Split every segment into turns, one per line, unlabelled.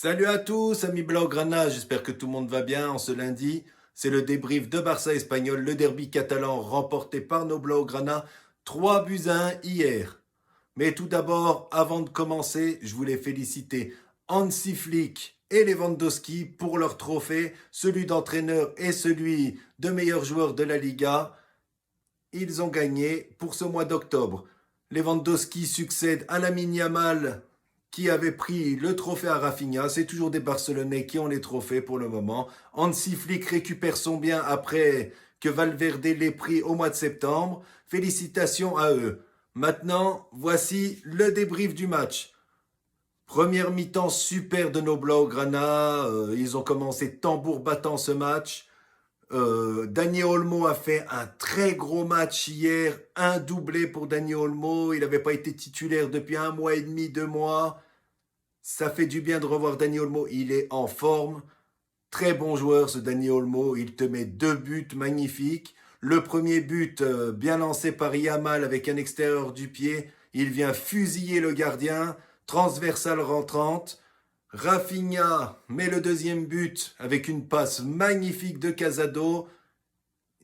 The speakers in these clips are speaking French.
Salut à tous, amis Blaugrana, j'espère que tout le monde va bien en ce lundi. C'est le débrief de Barça Espagnol, le derby catalan remporté par nos Blaugrana, 3 buts à 1 hier. Mais tout d'abord, avant de commencer, je voulais féliciter Hansi Flick et Lewandowski pour leur trophée, celui d'entraîneur et celui de meilleur joueur de la Liga. Ils ont gagné pour ce mois d'octobre. Lewandowski succède à Lamine Yamal qui avait pris le trophée à Rafinha. C'est toujours des Barcelonais qui ont les trophées pour le moment. Hansi Flick récupère son bien après que Valverde l'ait pris au mois de septembre. Félicitations à eux. Maintenant, voici le débrief du match. Première mi-temps super de nos Blaugrana. Ils ont commencé tambour battant ce match. Dani Olmo a fait un très gros match hier, un doublé pour Dani Olmo. Il n'avait pas été titulaire depuis 1 mois et demi, 2 mois. Ça fait du bien de revoir Dani Olmo. Il est en forme. Très bon joueur ce Dani Olmo. Il te met 2 buts magnifiques. Le premier but bien lancé par Yamal avec un extérieur du pied. Il vient fusiller le gardien. Transversale rentrante. Rafinha met le deuxième but avec une passe magnifique de Casado.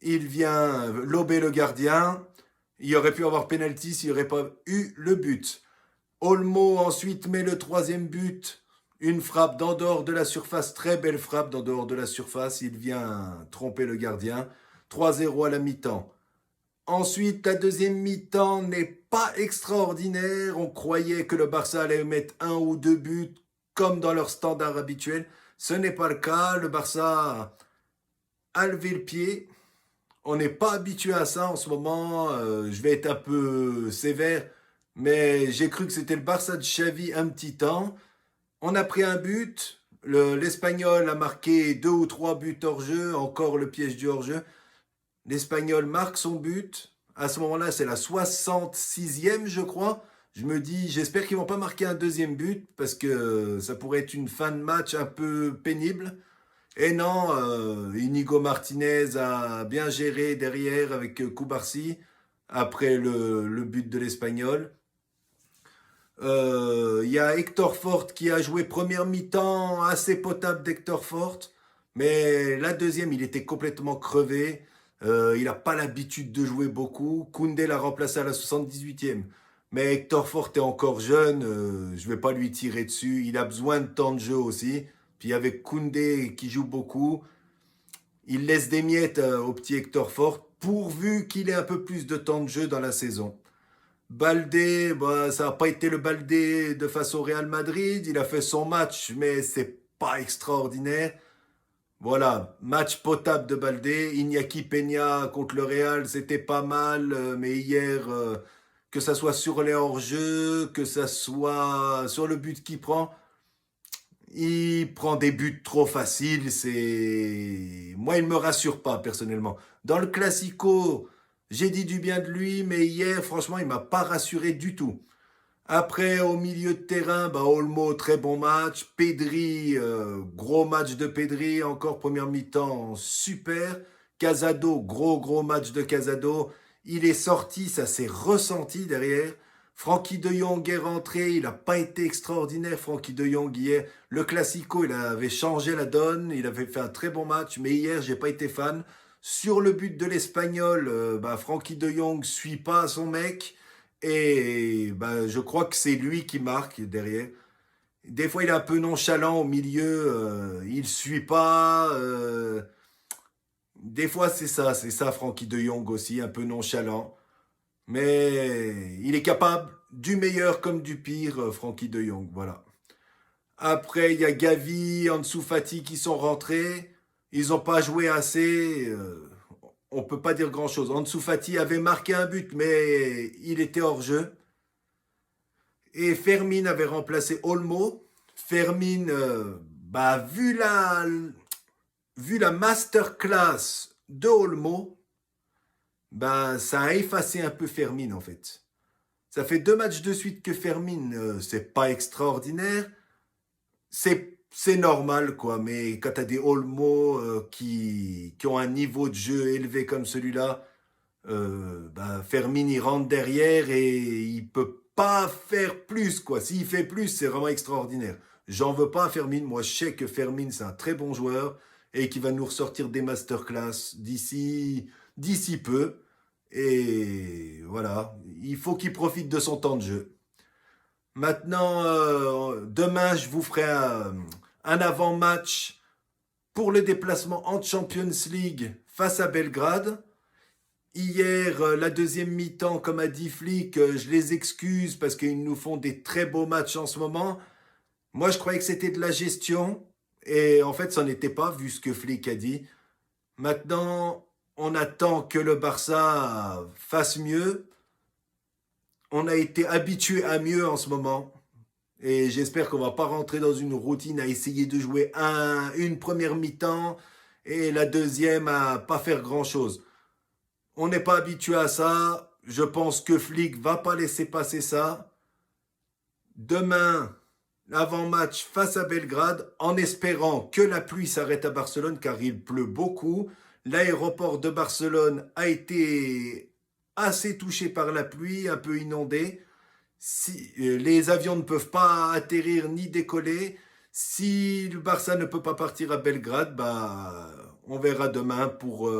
Il vient lober le gardien. Il aurait pu avoir penalty s'il n'y aurait pas eu le but. Olmo ensuite met le troisième but. Une frappe d'en dehors de la surface. Très belle frappe d'en dehors de la surface. Il vient tromper le gardien. 3-0 à la mi-temps. Ensuite, la deuxième mi-temps n'est pas extraordinaire. On croyait que le Barça allait mettre 1 ou 2 buts comme dans leur standard habituel. Ce n'est pas le cas. Le Barça a levé le pied. On n'est pas habitué à ça en ce moment. Je vais être un peu sévère, mais j'ai cru que c'était le Barça de Xavi un petit temps. On a pris un but. L'Espagnol a marqué 2 ou 3 buts hors jeu. Encore le piège du hors jeu. L'Espagnol marque son but. À ce moment-là, c'est la 66e, je crois. Je me dis, j'espère qu'ils vont pas marquer un deuxième but parce que ça pourrait être une fin de match un peu pénible. Et non, Inigo Martinez a bien géré derrière avec Koubarsi après le but de l'Espagnol. Il y a Hector Fort qui a joué première mi-temps assez potable d'Hector Fort, mais la deuxième, il était complètement crevé. Il n'a pas l'habitude de jouer beaucoup. Koundé l'a remplacé à la 78e. Mais Hector Fort est encore jeune, je ne vais pas lui tirer dessus. Il a besoin de temps de jeu aussi. Puis avec Koundé qui joue beaucoup, il laisse des miettes au petit Hector Fort pourvu qu'il ait un peu plus de temps de jeu dans la saison. Baldé, bah, ça n'a pas été le Baldé de face au Real Madrid. Il a fait son match, mais c'est pas extraordinaire. Voilà, match potable de Baldé. Iñaki Peña contre le Real, c'était pas mal, mais hier, que ça soit sur les hors-jeux, que ça soit sur le but qu'il prend, il prend des buts trop faciles. Moi, il me rassure pas personnellement. Dans le Classico, j'ai dit du bien de lui, mais hier, franchement, il m'a pas rassuré du tout. Après, au milieu de terrain, bah, Olmo, très bon match. Pedri, gros match de Pedri, encore première mi-temps, super. Casado, gros match de Casado. Il est sorti, ça s'est ressenti derrière. Frankie de Jong est rentré, il n'a pas été extraordinaire, Frankie de Jong hier. Le Classico, il avait changé la donne, il avait fait un très bon match, mais hier, j'ai pas été fan. Sur le but de l'Espagnol, bah, Frankie de Jong suit pas son mec. Et ben, je crois que c'est lui qui marque derrière. Des fois, il est un peu nonchalant au milieu, il suit pas. Des fois, c'est ça, Frankie de Jong aussi, un peu nonchalant. Mais il est capable du meilleur comme du pire, Frankie de Jong, voilà. Après, il y a Gavi, Ansu Fati qui sont rentrés. Ils n'ont pas joué assez. On peut pas dire grand-chose. Ansu Fati avait marqué un but, mais il était hors jeu. Et Fermin avait remplacé Olmo. Fermin, bah, vu la masterclass de Olmo, bah, ça a effacé un peu Fermin en fait. Ça fait 2 matchs de suite que Fermin, c'est pas extraordinaire. C'est normal, quoi. Mais quand tu as des Olmo qui ont un niveau de jeu élevé comme celui-là, bah, Fermin, il rentre derrière et il peut pas faire plus, quoi. S'il fait plus, c'est vraiment extraordinaire. J'en veux pas à Fermin. Moi, je sais que Fermin, c'est un très bon joueur et qu'il va nous ressortir des masterclass d'ici peu. Et voilà, il faut qu'il profite de son temps de jeu. Maintenant, demain, je vous ferai un avant-match pour le déplacement en Champions League face à Belgrade. Hier, la deuxième mi-temps, comme a dit Flick, je les excuse parce qu'ils nous font des très beaux matchs en ce moment. Moi, je croyais que c'était de la gestion. Et en fait, ça n'était pas, vu ce que Flick a dit. Maintenant, on attend que le Barça fasse mieux. On a été habitué à mieux en ce moment. Et j'espère qu'on va pas rentrer dans une routine à essayer de jouer une première mi-temps et la deuxième à pas faire grand-chose. On n'est pas habitué à ça. Je pense que Flick va pas laisser passer ça. Demain, l'avant-match face à Belgrade, en espérant que la pluie s'arrête à Barcelone, car il pleut beaucoup. L'aéroport de Barcelone a été assez touché par la pluie, un peu inondé. Les avions ne peuvent pas atterrir ni décoller. Si le Barça ne peut pas partir à Belgrade, on verra demain pour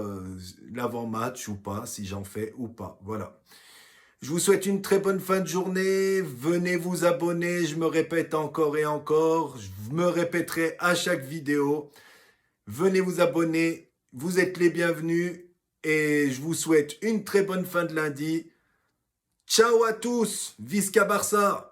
l'avant-match ou pas, si j'en fais ou pas. Voilà. Je vous souhaite une très bonne fin de journée. Venez vous abonner, je me répète encore et encore. Je me répéterai à chaque vidéo. Venez vous abonner, vous êtes les bienvenus. Et je vous souhaite une très bonne fin de lundi. Ciao à tous, Visca Barça!